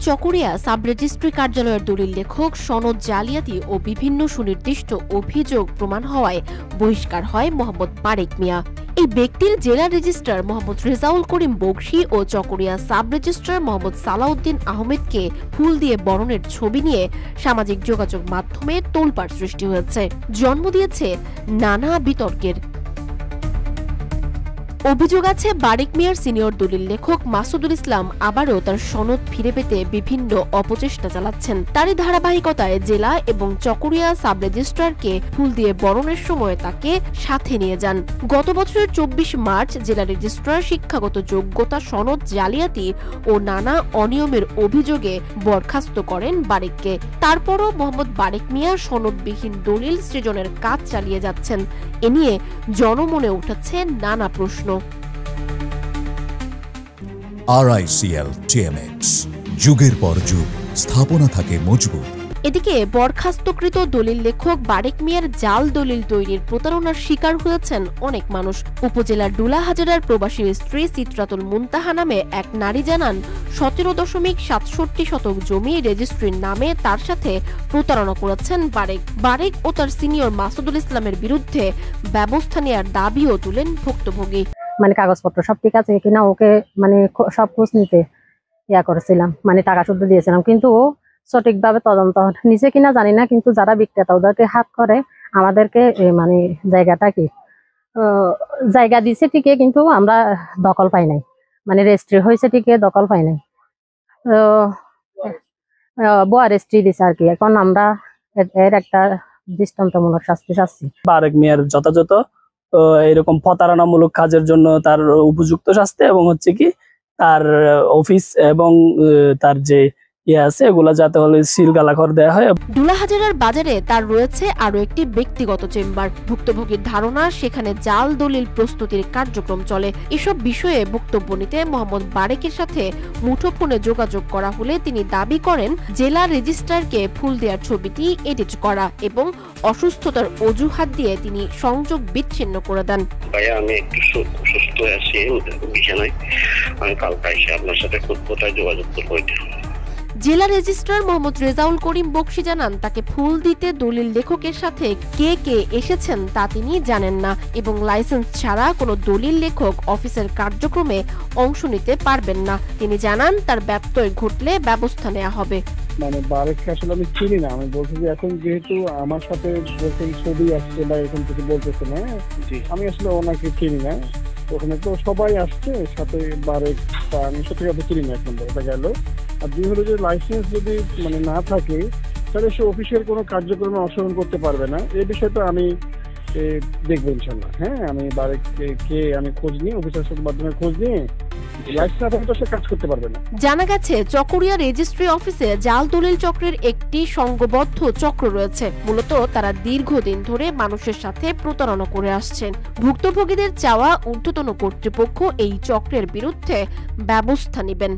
Chakaria sub registry কার্যালয়ের দলিল লেখক সনদ জালিয়াতি ও বিভিন্ন সুনির্দিষ্ট অভিযোগ প্রমাণ হওয়ায় বহিষ্কার হয় মোহাম্মদ বারেক মিয়া। এই ব্যক্তির জেলা রেজিস্ট্রার মোহাম্মদ রেজাউল করিম বকশী ও চকরিয়া সাব রেজিস্ট্রার মোহাম্মদ সালাউদ্দিন আহমেদকে ফুল দিয়ে বরণের ছবি নিয়ে সামাজিক যোগাযোগ মাধ্যমে তোলপাড় সৃষ্টি হয়েছে, জন্ম দিয়েছে নানা বিতর্কের। অভিযোগ আছে বারেক মিয়ার সিনিয়র দলিল লেখক মাসুদুল ইসলাম আবারও তার সনদ ফিরে পেতে বিভিন্ন অপচেষ্টা চালাচ্ছেন। তারই ধারাবাহিকতায় জেলা এবং চকরিয়া সাব রেজিস্ট্রারকে ফুল দিয়ে বরণের সময় তাকে সাথে নিয়ে যান। গত বছরের 24 মার্চ জেলা রেজিস্ট্রার শিক্ষাগত যোগ্যতা সনদ জালিয়াতি ও নানা অনিয়মের অভিযোগে বরখাস্ত করেন বারেককে। তারপরও মোহাম্মদ বারেক মিয়া সনদবিহীন দলিল সৃজনের কাজ চালিয়ে যাচ্ছেন। এ নিয়ে জনমনে উঠেছে নানা প্রশ্ন। RICL TMX, যুগের পর যুগ স্থাপনা থাকে মজবুত। এদিকে বরখাস্তকৃত দলিল লেখক বারেক মিয়ার জাল দলিল তৈরির প্রতারণার শিকার হয়েছেন অনেক মানুষ। উপজেলার ডুলাহাজারার প্রবাসী স্ত্রী সিত্রাতুল মুনতাহা নামে এক নারী জানান 17.67 শতক জমি রেজিস্ট্রির নামে তার সাথে প্রতারণা করেছেন বারেক ও তার সিনিয়র মাসুদুল ইসলামের বিরুদ্ধে ব্যবস্থা নেওয়ার দাবিও তুলেন ভুক্তভোগী। কাগজপত্র সব ঠিক আছে কিনা ওকে সব খোঁজ নিতে করেছিলাম, টাকা শুদ্ধ দিয়েছিলাম, কিন্তু সঠিকভাবে তদন্ত নিচে কিনা জানি না, কিন্তু যারা বিক্রেতা ওদেরকে হাত করে আমাদেরকে জায়গাটা কি জায়গা দিছে ঠিকই, কিন্তু আমরা দখল পাই নাই, রেজিস্ট্রি হয়েছে ঠিকই, দখল পাই নাই, বোয়া রেজিস্ট্রি দিছে আর কি। এখন আমরা এর একটা দৃষ্টান্তমূলক শাস্তি চাচ্ছি। বারেক মিয়ার যথাযথ এরকম প্রতারণামূলক কাজের জন্য তার উপযুক্ত শাস্তি এবং হচ্ছে কি তার অফিস এবং তার যে আছে এগুলা যাতে হলে সিলগালাঘর দেয়া হয়। ডুলাহাজারার বাজারে তার রয়েছে আরো একটি ব্যক্তিগত চেম্বার। ভুক্তভোগীর ধারণা সেখানে জাল দলিল প্রস্তুতির কার্যক্রম চলে। এসব বিষয়ে বক্তব্য নিতে মোহাম্মদ বারেকের সাথে মুঠোফোনে যোগাযোগ করা হলে তিনি দাবি করেন জেলা রেজিস্ট্রারকে ফুল দেওয়ার ছবিটি এডিট করা এবং অসুস্থতার অজুহাত দিয়ে তিনি সংযোগ বিচ্ছিন্ন করে দেন। ভাইয়া আমি একটু সুস্থ আছি বিছানায়, আমি কালকে এসে আপনার সাথে কোথায় যোগাযোগ করবো। জেলা রেজিস্ট্রার মোহাম্মদ রেজাউল করিম বকশী জানান তাকে ফুল দিতে দলিল লেখকের সাথে কে কে এসেছেন তা তিনি জানেন না এবং লাইসেন্স ছাড়া কোনো দলিল লেখক অফিসের কার্যক্রমে অংশ নিতে পারবেন না। তিনি জানান তার ব্যত্যয় ঘটলে ব্যবস্থা নেওয়া হবে। বারেককে আসলে আমি চিনি না, আমি বলছি যে এখন যেহেতু আমার সাথে বলছেন ছবি আসছে বা এরকম কিছু বলতেছে না, আমি আসলে ওনাকে চিনি না। ওখানে তো সবাই আসছে সাথে বারেক, আমি সত্যি কথা চিনি না এখন এটা গেল। আর দুই হলো যে লাইসেন্স যদি না থাকে তাহলে সে অফিসের কোনো কার্যক্রমে অংশগ্রহণ করতে পারবে না। এই বিষয়টা আমি দেখবো ইনশাল্লাহ। হ্যাঁ, আমি বারেককে আমি খোঁজ নিয়ে অফিসারের মাধ্যমে খোঁজ নিয়ে জানা গেছে চকরিয়া রেজিস্ট্রি অফিসে জাল দলিল চক্রের একটি সংঘবদ্ধ চক্র রয়েছে। মূলত তারা দীর্ঘদিন ধরে মানুষের সাথে প্রতারণা করে আসছেন। ভুক্তভোগীদের চাওয়া ঊর্ধ্বতন কর্তৃপক্ষ এই চক্রের বিরুদ্ধে ব্যবস্থা নেবেন।